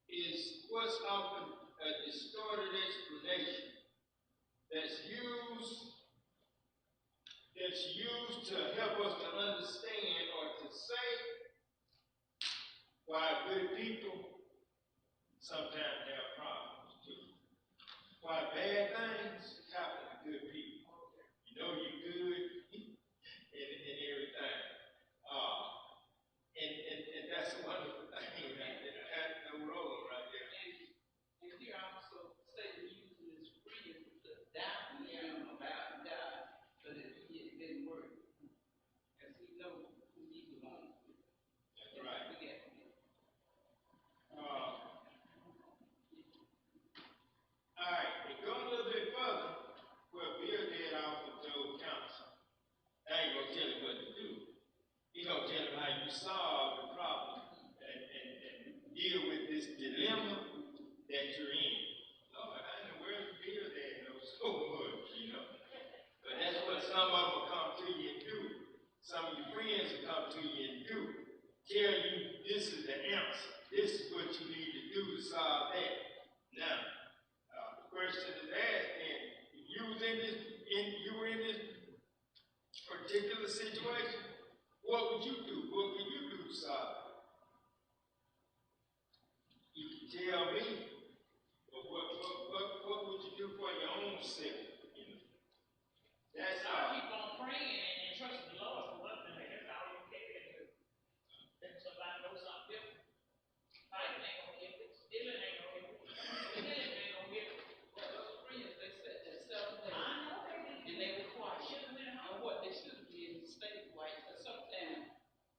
is what's often a distorted explanation that's used to help us to understand or to say why good people sometimes have problems too. Why bad things happen to good people. You know you're good in everything. And that's a wonderful thing. That's no wrong right there. And here I also say that using this freedom to doubt him about God, so that he didn't work. Because he knows who he belongs to. That's right. We get all right, we go a little bit further. Well, Bildad also told counsel. I ain't gonna tell him what to do. He gonna tell him how you solve the problem and deal with this dilemma that you're in. Lord, I know where Bildad knows so much, you know. But that's what some of them will come to you and do. Some of your friends will come to you and do. Tell you this is the answer. This is what you need to do to solve that. Now, the question is asked, and if you were in this particular situation, what would you do? What would you do to solve it? You can tell me, but what would you do for your own self? You know? That's how. Keep on praying and trusting the Lord for one thing. That's all you can do. Let somebody know something different. Fighting ain't gonna get it. Stealing ain't gonna get it. Killing ain't gonna get it. But those friends, they set themselves there. I know they did. And they were quiet. And what they should be in the state white. Because sometimes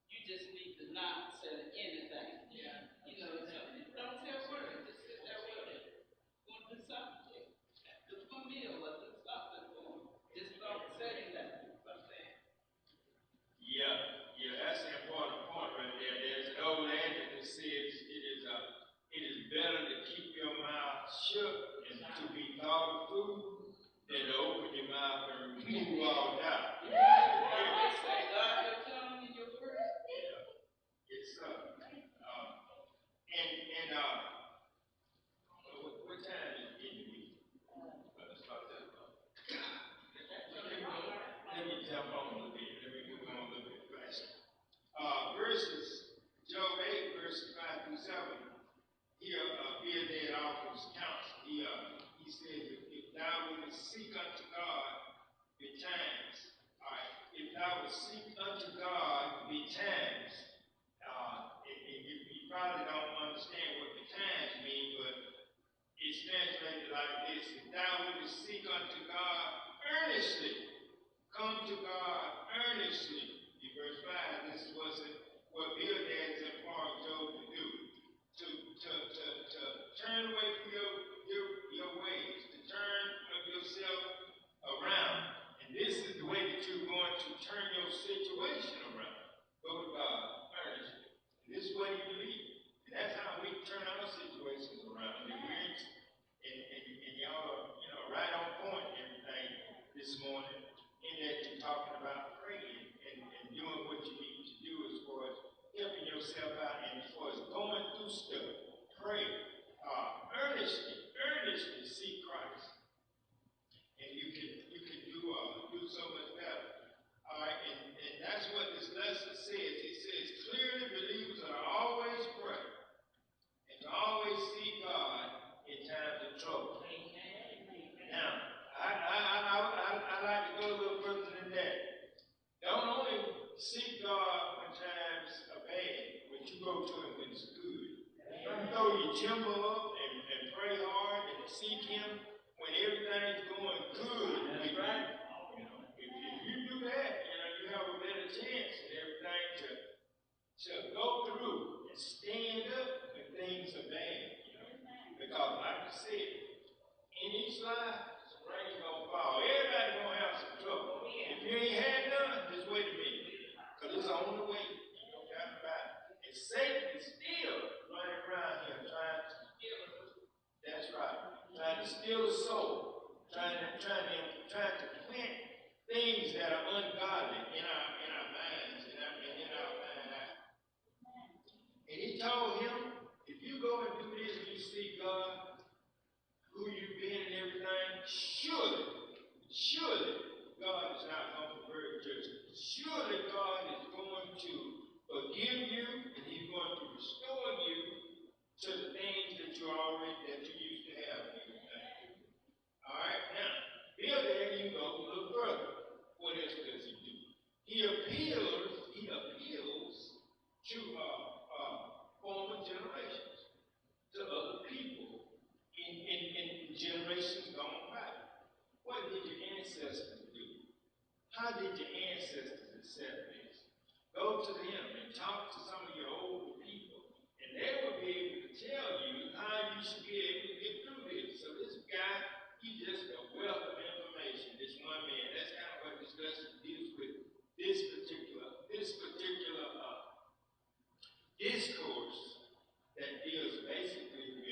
you just need to not say anything. Yeah. You know, don't tell words. Just sit there with it. Going to do something. Do a meal or do something for them. Just don't say that. Yeah, that's an important point right there. There's an old adage that says it is better to keep your mouth shut and to be thought of food than to open your mouth and remove all doubt. Yeah. They say God your tongue in your word. Yeah. It's what time is it in the week? Let's talk that about. Let me jump on a little bit. Let me move on a little bit faster. Job 8, verses 5 through 7. Here, Bildad offers counsel. He says, if thou wilt seek unto God betimes, all right, if thou wilt seek unto God betimes, you probably don't understand what betimes mean, but it's translated like this: if thou wilt seek unto God earnestly, come to God earnestly. In verse 5, this is what Bildad is imploring Job to do. To turn away from your ways, to turn of yourself around. And this is the way that you're going to turn your situation around. Go to God earnestly. And this is what he believes. And that's how we turn our situations around. And y'all are, right on point and everything this morning, in that you're talking about praying and doing what you need to do as far as helping yourself out and as far as going through stuff. Pray earnestly seek Christ, and you can do so much better. All right, and that's what this lesson says. It says clearly believers are always pray and to always seek God in times of trouble. Now, I like to go a little further than that. Don't only seek God when times are bad, but you go to Him when it's good. Don't throw your timber up and pray hard and seek Him when everything's going good. Right? If you do that, you have a better chance and everything to go through and stand up when things are bad. Because like I said, in each life, some rain's gonna fall. Everybody's gonna have some trouble. If you ain't had none, just wait a minute. Because it's on the way. You don't got about it. And Satan is still running around here trying to steal us. That's right. Trying to steal the soul. Trying to plant things that are ungodly in our minds and in our mind. And he told him, if you go and do this, surely God is not going to pervert judgment. Surely God is going to forgive you, and He's going to restore you to the things that you used to have in your life. All right, now, there you go a little further. What else does He do? He appeals to former generations, to other people in generations gone by. What did your ancestors do? How did your ancestors accept this? Go to them and talk to some of your older people, and they will be able to tell you how you should be able to get through this. So this guy, he's just a wealth of information. This one man, that's kind of what this lesson deals with. This particular discourse that deals basically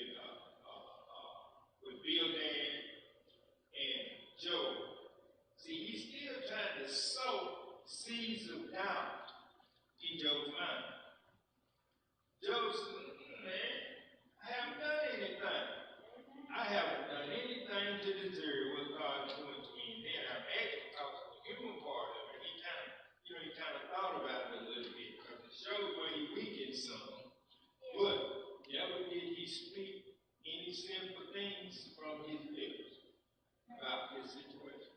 with Bildad and Job. See, he's still trying to sow seeds of doubt in Job's mind. Job said, man, I haven't done anything. I haven't done anything to deserve what God is doing to me. And then I imagine because of the human part of it, he kind of thought about it a little bit because it shows where he weakened some. But never did he speak any sinful things from his lips about this situation.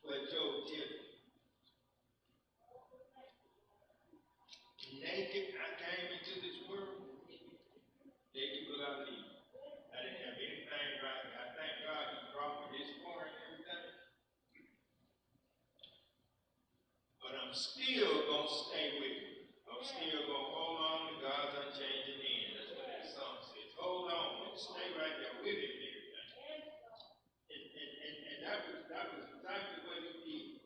But Job did. Naked, I came into this world. Naked will I leave. I didn't have anything right. I thank God He brought me this far and everything. But I'm still going to stay with you. I'm still going to hold on to God's unchanging hand. That's what that song says. Hold on and stay right there with Him and everything. And that was exactly what He did.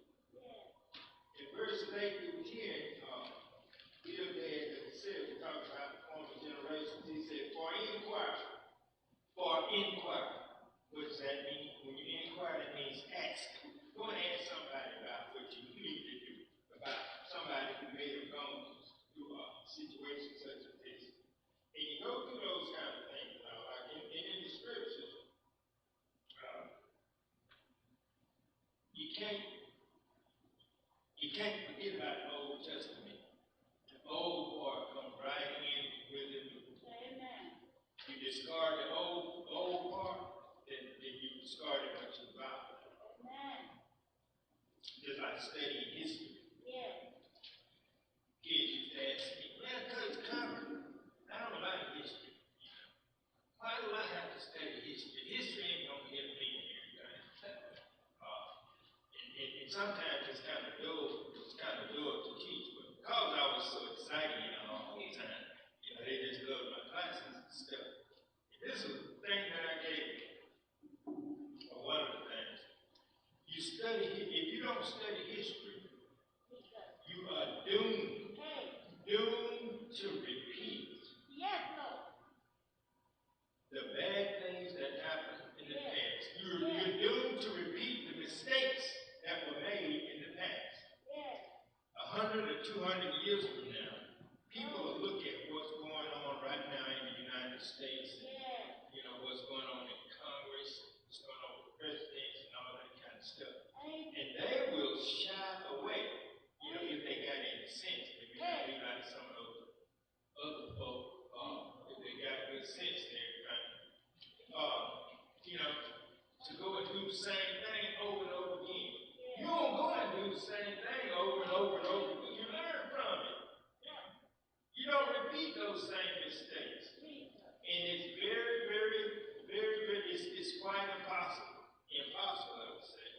In verses 8 through 10, Bildad said, we talked about the former generations, he said, for inquire. What does that mean? When you inquire, that means ask. Go and ask somebody about what you need to do, about somebody who may have gone through a situation such as this. And you go through those kind of things, like in the scriptures, you can't forget about the Old Testament. The old part comes right in with it. Amen. You discard the old part, then you discard what you about. Amen. Just like studying history. Yeah. Kids used to ask me, man, Coach Conrad, I don't like history. Why do I have to study history? History ain't gonna get me in everything. And sometimes it's kind of dull to teach, but because I was so excited, all the time, they just loved my classes and stuff. And this is the thing that I gave you, or one of the things. If you don't study history, you are doomed to repeat the bad things that happened in the past. You're doomed to repeat the mistakes that were made in the past. 100 or 200 years from now, people will look at what's going on right now in the United States, what's going on in Congress, what's going on with presidents and all that kind of stuff. And they will shy away, if they got any sense. They may not be like some of those other folk, if they got good sense and everything. To go and do the same thing over and over again. You don't go and do the same thing over and over and over again. You learn from it. You don't repeat those same mistakes. And it's very, very, very, very, it's quite impossible, I would say,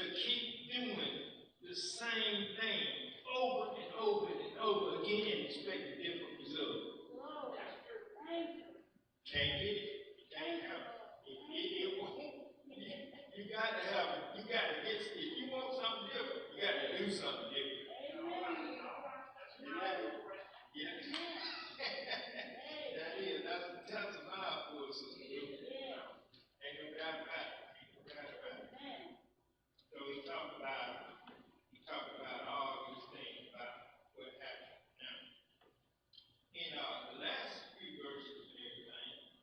to keep doing the same thing over and over and over again and expect a different result. Can't get it. You can't have it. It won't. You got to have it. You got to get it. If you want something different, you got to do something different. Yeah. That's a mouthful, sister. Ain't no doubt about it. So he talked about all these things about what happened. Now, in the last few verses and everything,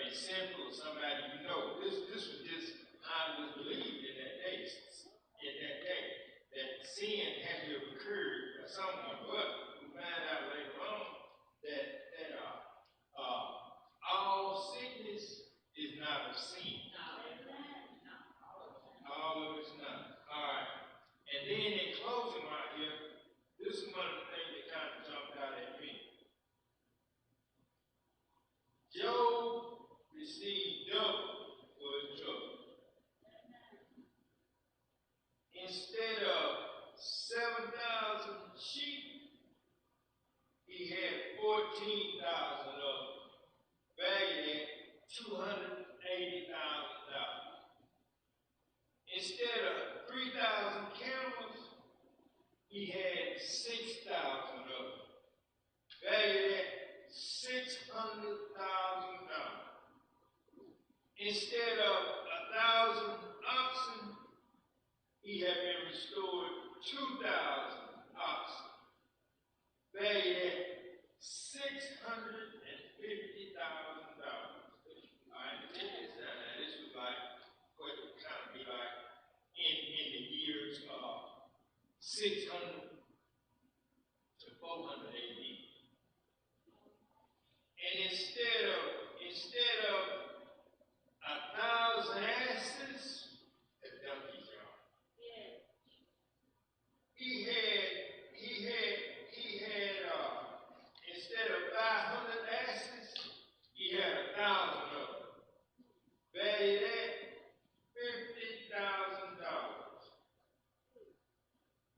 a simple somebody you know. This was just how it was believed in that day. That sin had to have occurred by someone, but we find out later on that all sickness is not of sin. All of it's not. All right. And then in closing right here, this is one of the things that kind of jumped out at me. Job received double for his trouble. Instead of 7,000 sheep, he had 14,000 of them, valued at $280,000. Instead of 3,000 camels, he had 6,000 of them, valued at $600,000. Instead of 1,000 oxen, he had been restored 2,000 oxen, valued at $650,000. All right, check this out. Now, this was like what it would kind of be like in the years 600 to 400 AD. And instead of 1,000 asses, a donkey's yard. He had instead of 500 asses, he had 1,000 of them, valued at $50,000.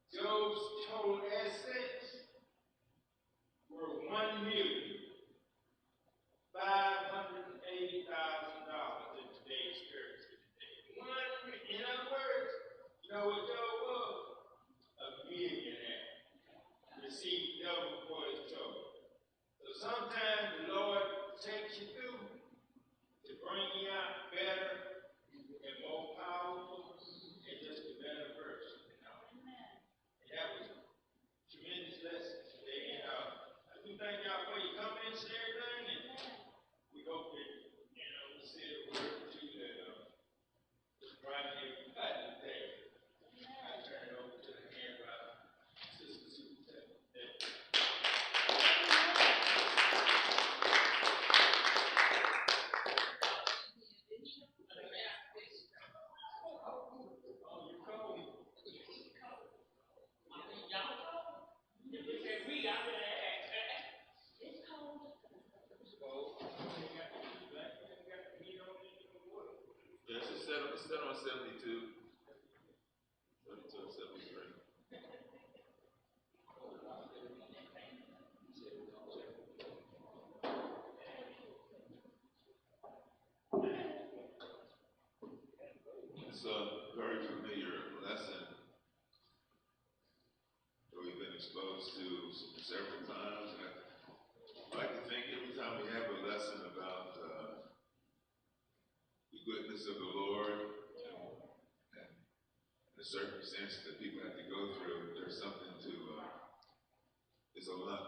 Job's total assets were $1,580,000 in today's currency. In other words, you know what Job was? A millionaire. Received double for his trouble. So sometimes the Lord takes you through to bring you out better and more powerful and just a better person. You know? And that was a tremendous lesson today. And I do thank y'all for your comments and everything. And we hope that, we said a word or two that was right here today. I turn it over to the hand by Sister Superintendent. Yes, it's set on 72. 72 and 73. It's a very familiar lesson that we've been exposed to several times. And I like to think every time we have a lesson about the goodness of the Lord and the circumstances that people have to go through, there's something to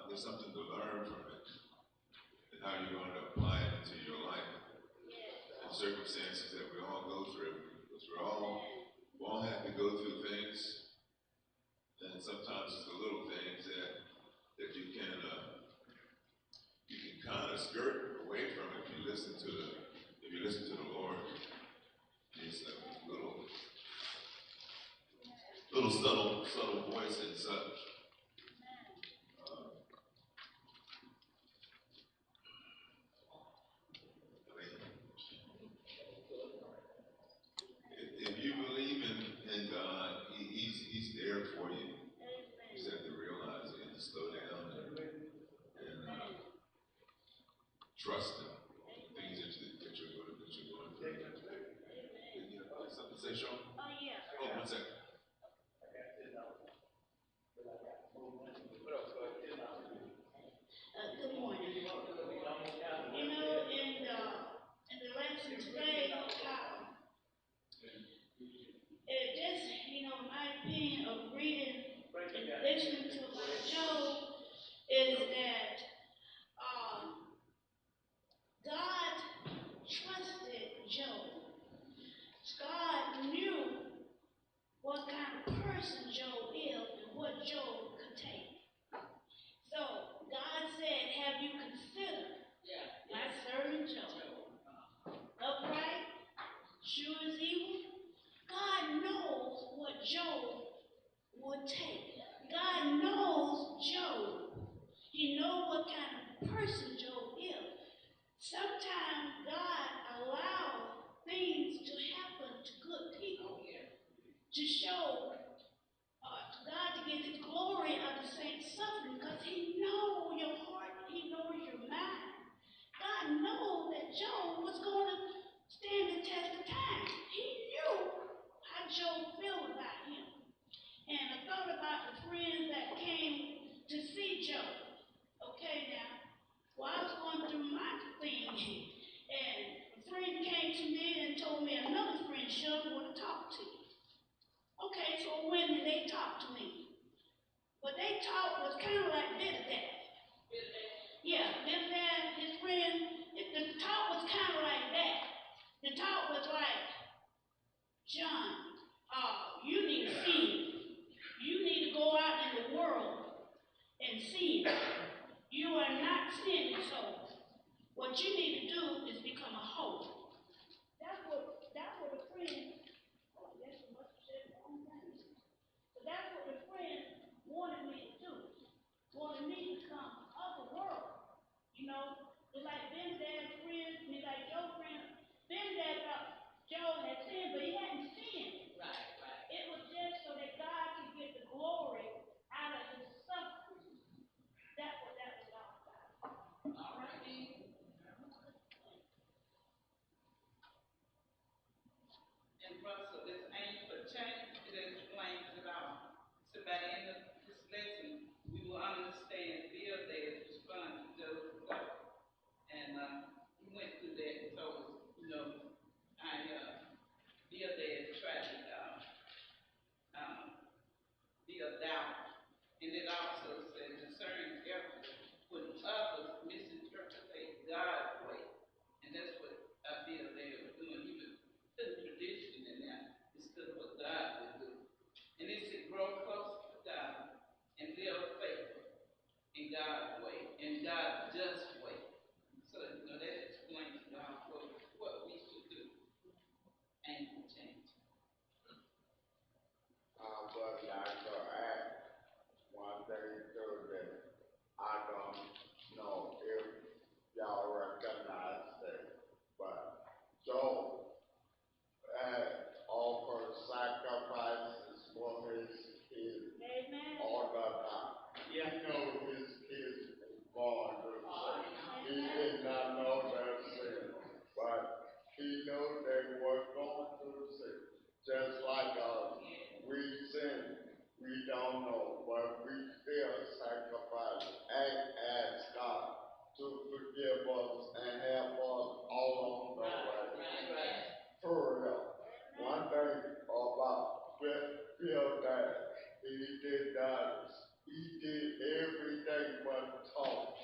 there's something to learn from it and how you're going to apply it into your life and circumstances that we all go through, because we all have to go through things, and sometimes it's the little things that you can kind of skirt away from if you listen to the Lord. These little subtle voice and such. If you believe in God, He's there for you. You just have to realize it and slow down and trust Him. Things that you're going through. Something to say, Sean? Oh, yeah. Oh, 1 second. Good morning. In the lesson today, it just, my opinion of reading and listening to Job is that God Job would take. God knows Job. He knows what kind of person Job is. Sometimes God allows things to happen to good people to show God to get the glory of the saints' suffering, because He knows your heart, He knows your mind. God knows that Job was going to stand the test of time. He knew how Job felt about him. And I thought about the friends that came to see Job. Okay, now, well, I was going through my thing, and a friend came to me and told me another friend should want to talk to you. Okay, so when did they talk to me? But they talk was kind of like this, that. Yeah, this, that, his friend, the talk was kind of like that. The talk was like, John, you need to see. You need to go out in the world and see. You are not sinning, so what you need to do is become a hope. That's what a friend, oh, I guess I must have said the wrong thing. But that's what a friend wanted me to do. Wanted me to come of the world. You know, it's like Benadad's friend, like Joe's friend. Benadad thought Joe had sinned, but he hadn't sinned. Right. It was just so that God could get the glory out of his suffering. That's what that was all about. All right, then. And Russell, this ain't for change. It explains it all. So by the end of this lesson, we will understand Bill Dad's response to Joe's life. And he went through that and told us, Bill Dad tried to be a doubt. And it also said discern error when others misinterpret God's way. And that's what Bill Dad was doing. He was putting tradition in there instead of what God would do. And it said grow close to God and live faithful in God's way, in God's just way. So, that explains what we should do and change. But I could add one thing too that I don't know if y'all recognize that, but Job had offered sacrifices for his kids. Amen. All the time. Yeah. He knew his kids were born to sin. He did not know their sin, but he knew they were going to sin. Just like we sin, we don't know, but we still sacrifice and ask God to forgive us and help us all along the way. For real. One thing about Bill Dad, he did everything but talk,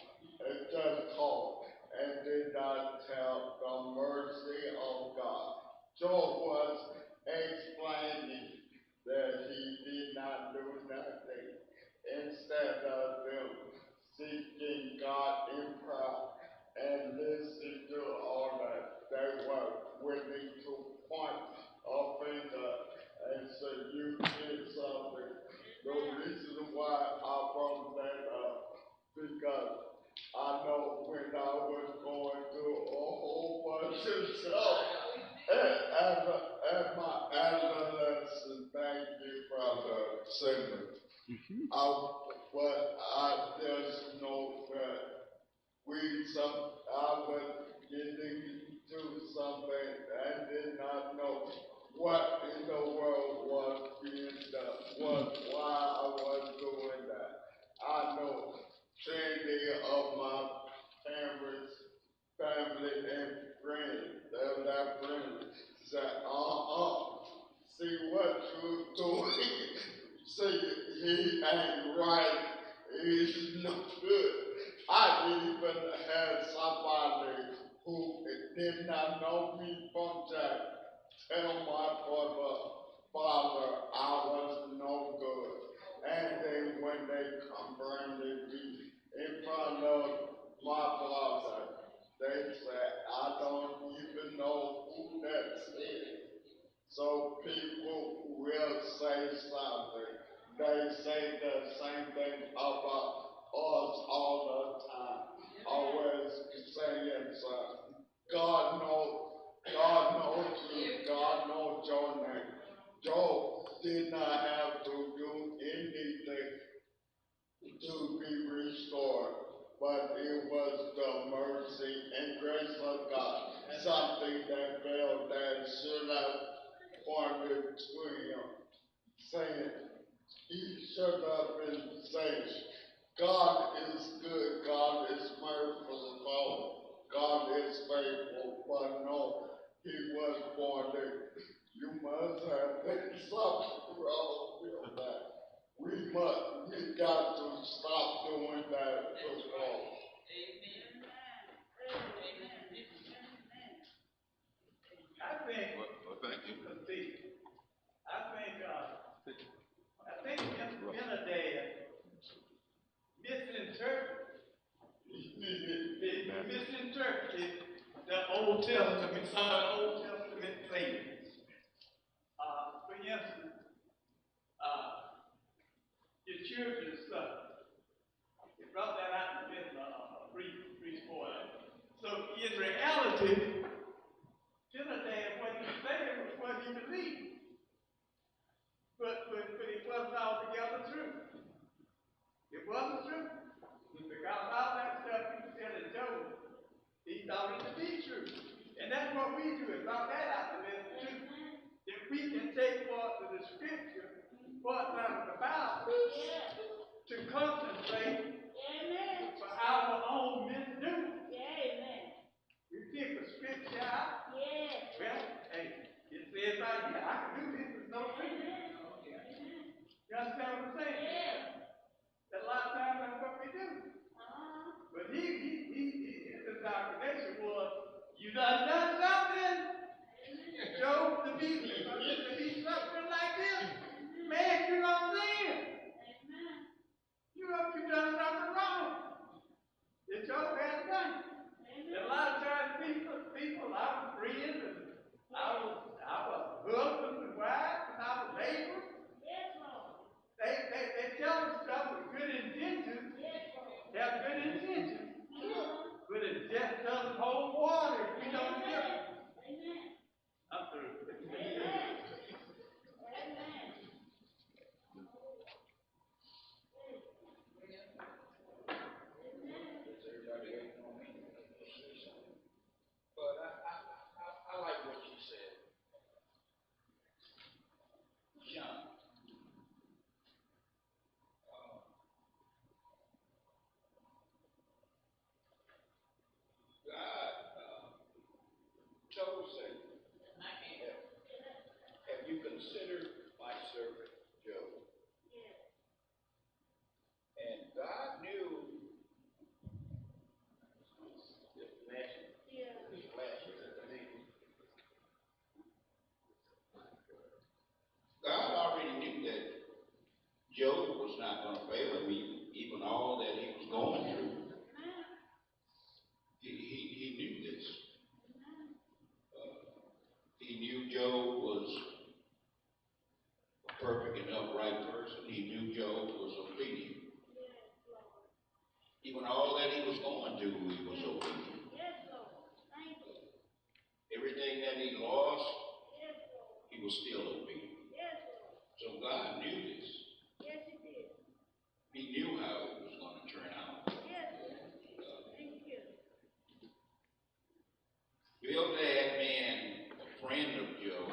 and just talk, and did not tell the mercy of God. Job was explaining that he did not do nothing. Instead of them seeking God in prayer and listening to all that, they were willing to point a finger and say, you did something. The reason why I brought that up, because I know when I was going through a whole bunch of stuff at my adolescence, thank you, Brother Simmons. But I just know that I was getting into something and did not know what in the world was being done, why I was doing that. I know plenty of my parents, family, and friends, that friends said, see what you doing. See, he ain't right. He's no good. I even had somebody who did not know me from Jack tell my father I was no good. And then when they confronted me in front of my father, they said, I don't even know who that is. So people will say that's something that Bill Dad should have pointed to him, saying, he should have been saying, God is good, God is merciful, God is faithful, but no, he was pointing, you must have been something wrong with that. We got to stop doing that as well. I think, Well, thank you. I think been a day misinterpreted the Old Testament, some of the Old Testament sayings. For instance, your children's son. He brought that out in the middle of a brief spoiler. So in reality, Jonadab, what he was saying was what he believed. But it wasn't altogether true. It wasn't true. Because all that stuff he was telling Job, he thought it to be true. And that's what we do, is brought that out to this too. If we can take parts of the scripture, parts out of the Bible, to concentrate for our own misdoing. We pick a scripture out. Well, hey, it says right here, I can do this with no reason. You understand what I'm saying? That a lot of times that's what we do. But his indoctrination was, you done something, Job, to be suffering like this. Man, you don't sin. You done something wrong. That Job has done. And a lot of times people, our friends, and our husbands and wives, and our neighbors, they tell us stuff with good intentions. They have good intentions. But it just doesn't hold water if we don't do it. I'm through. But I like what you said. John. God told Satan, have you considered my servant Job? And God knew this flesh is a thing. God already knew that Job was not going to fail him, even all that he was going through. He knew this. He knew Job was a perfect and upright person. He knew Job was obedient. Even all that he was going through, he was obedient. Everything that he lost, he was still obedient. So God knew this. He knew how it was going to turn out. Bildad, being a friend of Job,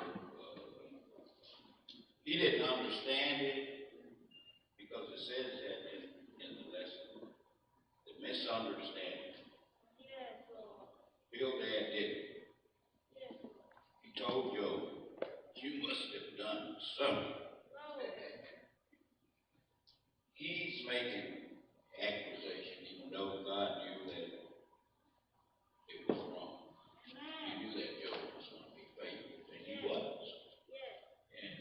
he didn't understand it because it says that in the lesson, the misunderstanding. Bildad didn't. He told Job, you must have done something. He's making accusation, even though God knew that it was wrong. He knew that Job was going to be faithful, and he was. And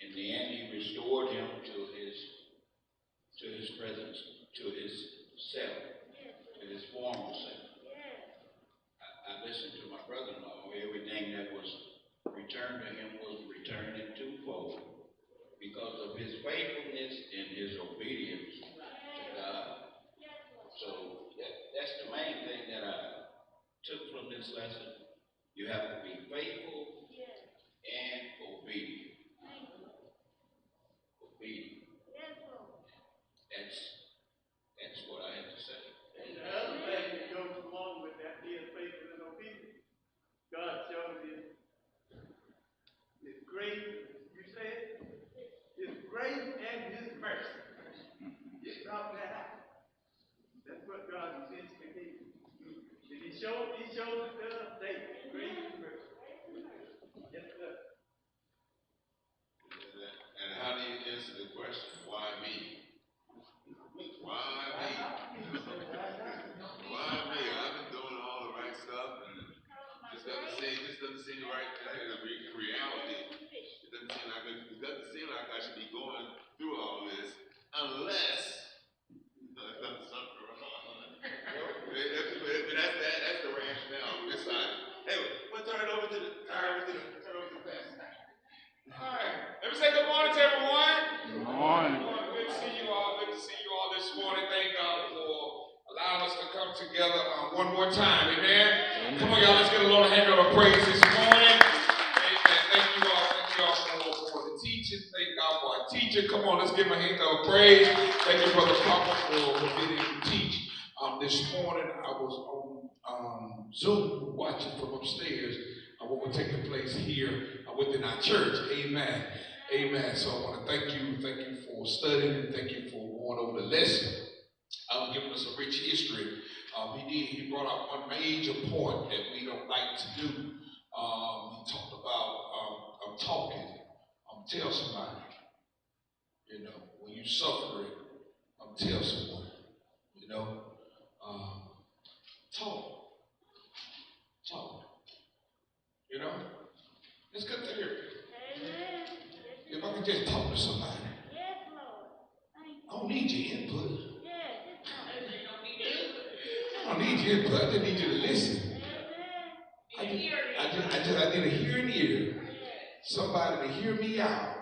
in the end, he restored him to his presence, to his self, to his former self. I listened to my brother-in-law. Everything that was returned to him was returned in twofold because of his faithfulness and his obedience to God. So that's the main thing that I took from this lesson. You have to be faithful and obedient. Obedient. That's what I have to say. And the other thing that goes along with that being faithful and obedient showed the good day. Grace and mercy. Yes, sir. And how do you answer the question, why me? Why me? Why me? I've been doing all the right stuff and this doesn't seem right in reality. It doesn't seem like I should be going through all this unless I've done something wrong. That's the rationale. It's like, hey, we'll turn it over to the pastor. All right. Let me say good morning to everyone. Good morning. Good to see you all. Good to see you all this morning. Thank God for allowing us to come together one more time. Amen. Come on, y'all. Let's get a Lord a hand of praise this morning. Amen. Thank you all. Thank you all for the teaching. Thank God for our teacher. Come on, let's give him a hand of praise. Thank you, Brother Papa, for being able to teach. This morning I was on Zoom watching from upstairs what was taking place here within our church. Amen. Amen. So I want to thank you for studying and thank you for going over the lesson, giving us a rich history. He brought out one major point that we don't like to do. He talked about talking. Tell somebody, when you're suffering, tell someone, talk. It's good to hear. Amen. If I can just talk to somebody. Yes, Lord. I don't need your input. I don't need your input. I just need you to listen. I need a hearing ear. Somebody to hear me out.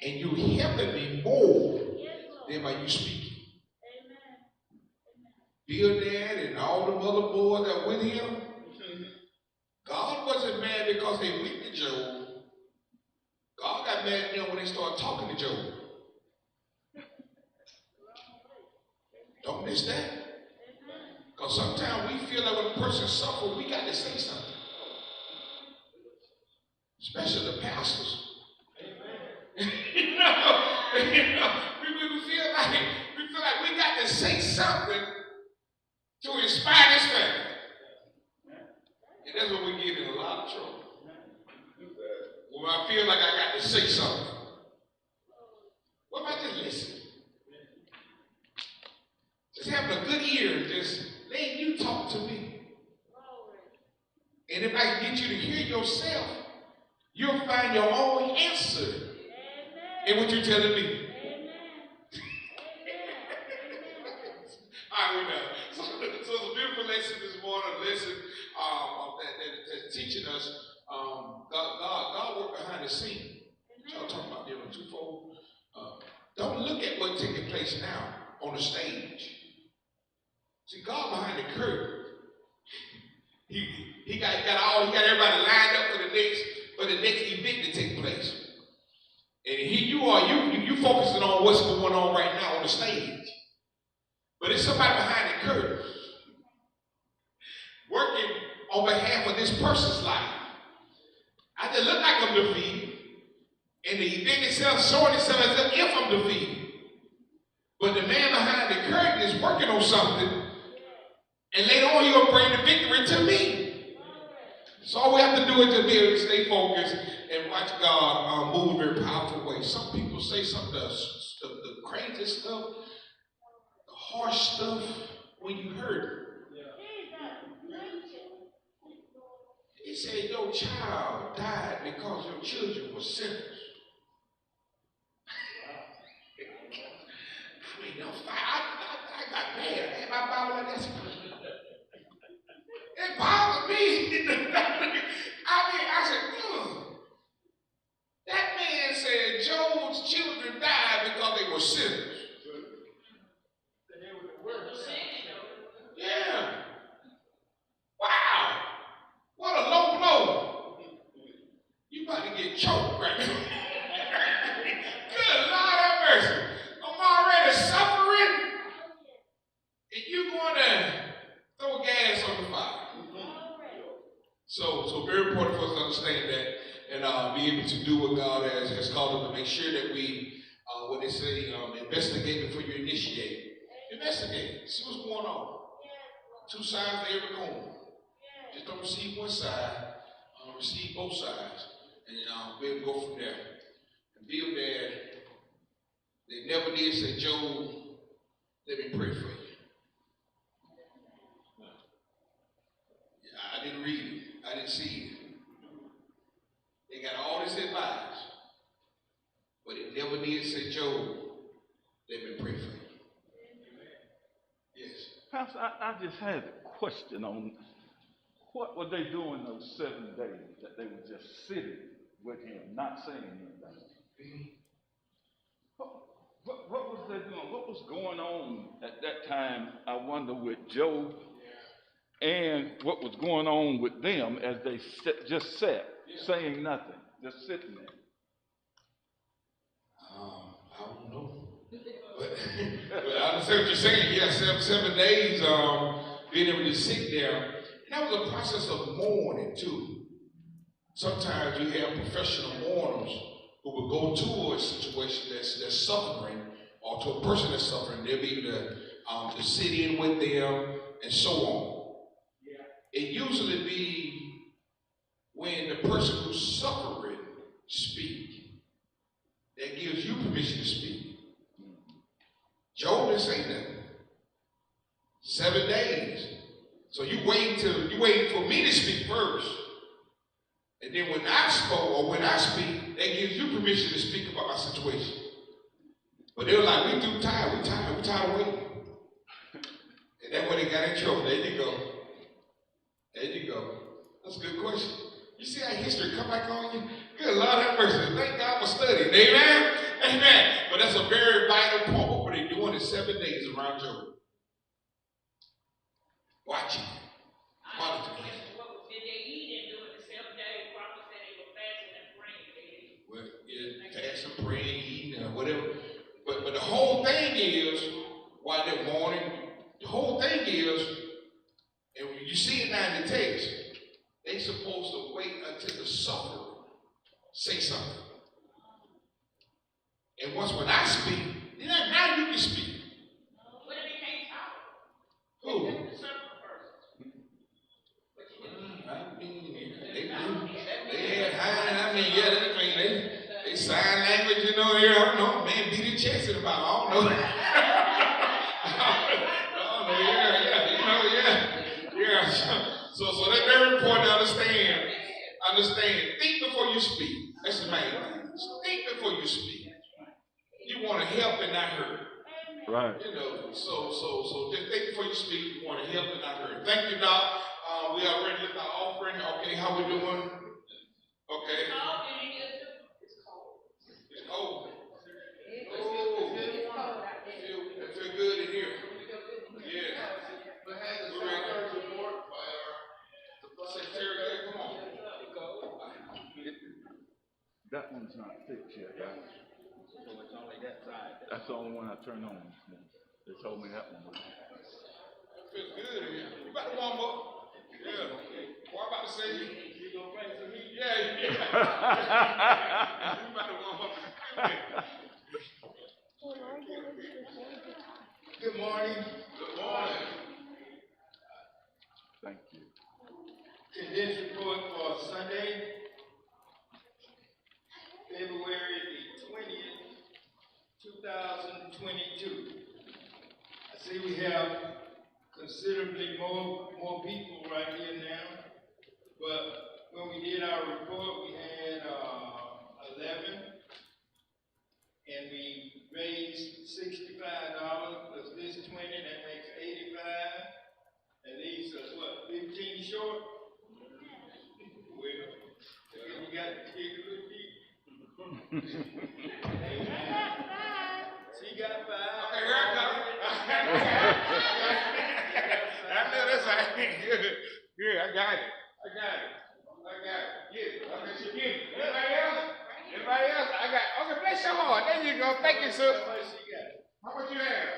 And you're helping me more than by you speaking. Bildad and all the other boys that were with him, God wasn't mad because they went to Job. God got mad at them when they started talking to Job. Don't miss that. Because sometimes we feel like when a person suffers, we got to say something. Especially the pastors. we feel like we got to say something to inspire this family. And that's when we get in a lot of trouble. When I feel like I got to say something. What if I just listen? Just having a good ear and just letting you talk to me. And if I can get you to hear yourself, you'll find your own answer in what you're telling me. All right, so it's a beautiful lesson this morning, that's teaching us God worked behind the scene. Y'all talking about twofold. Don't look at what's taking place now on the stage. See, God behind the curtain. He got everybody lined up for the next event to take place. And here you are, you focusing on what's going on right now on the stage. But it's somebody behind the curtain working on behalf of this person's life. I just look like I'm defeated, and the event itself showing itself as if I'm defeated. But the man behind the curtain is working on something, and later on he's going to bring the victory to me. So all we have to do is to be able to stay focused and watch God move in a very powerful way. Some people say some of the crazy stuff, the harsh stuff, when you heard it. He said, your child died because your children were sinners. I got mad. I had my Bible like that. It bothered me. I said, that man said Job's children died because they were sinners. Yeah. Wow. What a low blow. You about to get choked right now. Good Lord have mercy. I'm already suffering. And you going to throw gas on the fire. So very important for us to understand that and be able to do what God has called us to make sure that we, what they say, investigate before you initiate. Investigate. See what's going on. Two sides to every coin. Just don't receive one side, receive both sides, and be able to go from there. And Bill Dad, they never did say, Joe, let me pray for you. I didn't read it. I didn't see it. They got all this advice, but it never did say, Joe, let me pray for you. Yes. Pastor, I just had a question on what were they doing those 7 days that they were just sitting with him, not saying anything? What was they doing? What was going on at that time, I wonder, with Job, and what was going on with them as they just sat, saying nothing, just sitting there? I don't know. But I understand what you're saying. Yeah, 7 days being able to sit there. And that was a process of mourning too. Sometimes you have professional mourners who will go to a situation that's suffering, or to a person that's suffering. They'll be able to sit in with them and so on. Yeah. It usually be when the person who's suffering speak. That gives you permission to speak. Job didn't say nothing. 7 days. So you wait for me to speak first. And then when I spoke, or when I speak, that gives you permission to speak about my situation. But they were like, we too tired, we tired of waiting. And that's when they got in trouble. There you go. There you go. That's a good question. You see how history come back on you? Good Lord have mercy. Thank God for studying. Amen? Amen. But that's a very vital point. What were they doing in 7 days around Job? Watching. Monitoring. Did they eat and during the 7 days? Prophet said they were fasting and praying. Well, yeah, fasting, praying, eating, whatever. But the whole thing is, while they're mourning, the whole thing is, and you see it now in the text, they're supposed to wait until the sufferer say something. And when I speak, now you can speak. What if they can't talk? Who? The suffering person. I mean, they had high, they sign language, here. I don't know, man, beat his chest in about, I don't know. So that's very important to understand. Think before you speak. That's the main thing. Think before you speak. You want to help and not hurt. Right. So just think before you speak. You want to help and not hurt. Thank you, Doc. We are ready with our offering. Okay, how we doing? Okay. It's cold. Oh. It feel good in here. Yeah. We're ready. Secretary, come on. That one's not fixed yet, right? So it's only that side. That's the only one I turned on. They told me that one was. Feels good in here. You about to warm up? Yeah. Well, I'm about to say you gonna bring some heat? Yeah. You about to warm up. Good morning. Good morning. Thank you. Condensed report for Sunday, February the 20th, 2022. I see we have considerably more people right here now, but when we did our report, we had 11, and we raised $65 plus this 20, that makes 85, and leaves us what, 15 short? Well, you got to dig a little deep. She got 5. Okay, here I come. I know that's right. Good. I got it. Yeah. Okay, she get it. Anybody else? I got. Okay, bless your heart. There you go. Thank you, sir. How much you have?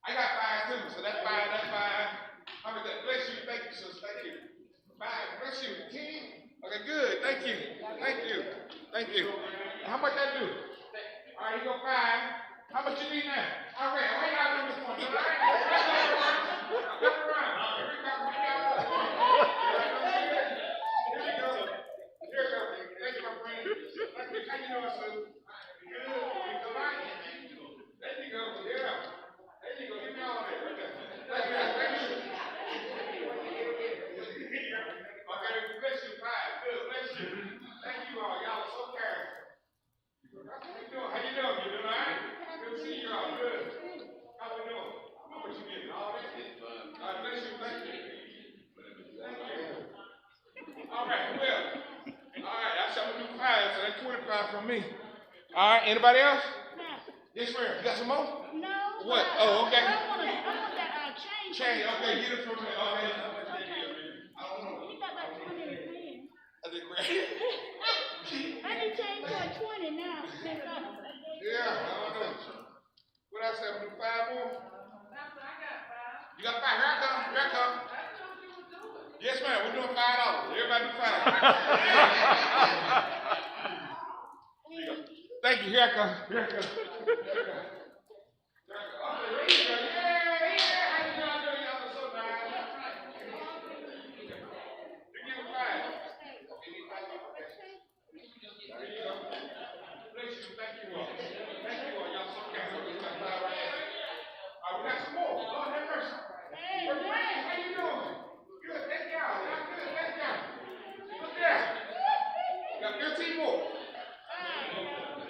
I got 5 too. So that's 5. How much that? Bless you. Thank you, sis. Thank you. 5. Bless you. 10. Okay, good. Thank you. How much that do? All right, you go 5. How much you need now? All right, wait out on this one. All right? Come around. Here we go. $5 from me. All right, anybody else? No. Yes, ma'am. You got some more? No. What? but Oh, okay. I want that change. Change. Okay, get it from me. Okay. Okay. I don't know. You got about 20 in his hand. I think we're. I can change for a 20 now. Yeah, I don't know. What else have we do? 5 more? You got 5? Here I come. Here I come. Yes, ma'am. We're doing $5. Everybody do 5. Thank you. Here I come. Here I come.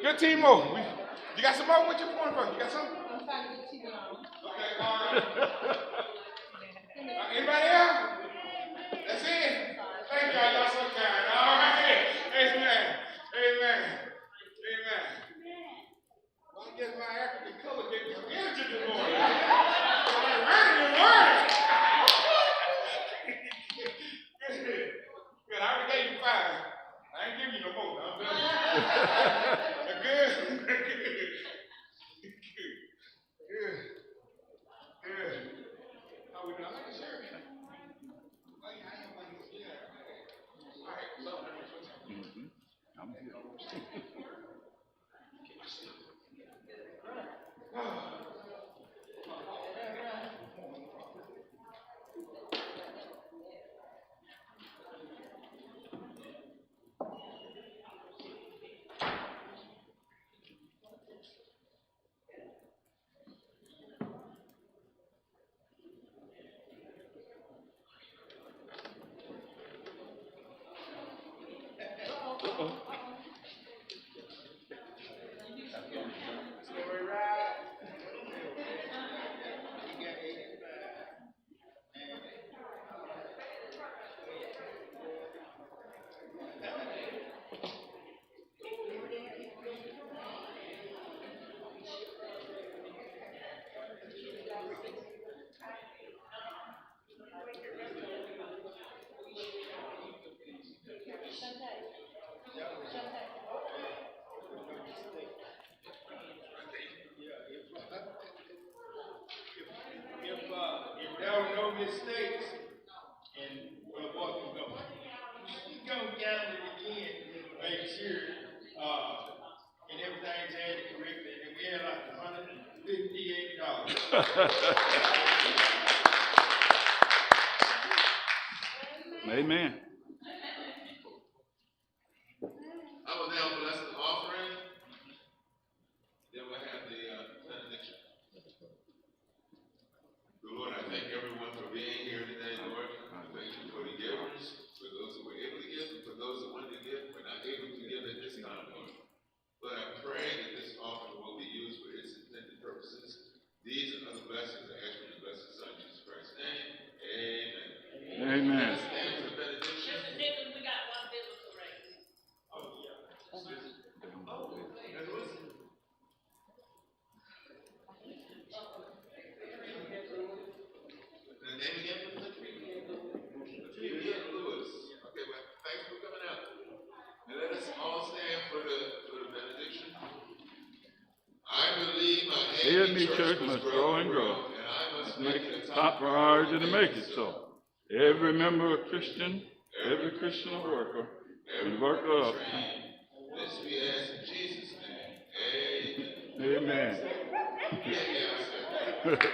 Good team more. You got some more? What you pouring from? You got some? I'm trying to get you on. Okay, all right. Anybody else? That's it? Thank y'all. Y'all so kind. All right. Amen. Amen. Amen. Well, I guess my African color gave me some energy this morning. I'm ready to learn. Good. I already gave you 5. I ain't giving you no more. I'm done. Good. How we doing? I like the shirt. Oh, yeah, I am like this. Yeah. All right, so I'm here. If there were no mistakes, and well, what can go? You go down it again, make sure, and everything's added correctly, and we had like $158. Amen. I will now bless the offering. Then we'll have the benediction. Lord, I thank everyone for being here today, Lord. I thank you for the givers, for those who were able to give, and for those who wanted to give, but not able to give at this time, Lord. But I pray that this offering will be used for its intended purposes. These are the blessings I ask for the blessed Son, Jesus Christ's name. Amen. Amen. Let's stand for the benediction. We got one biblical right. Oh, yeah. The name again for the Latricia Lewis. Okay, well, thanks for coming out. And let us all stand for the benediction. I believe my AME Church must grow and grow. And I must Make it a top priority to make it so. Every member a Christian, every Christian a worker, and worker up. This we ask in Jesus' name. Amen. Amen. Yeah, yeah, I said.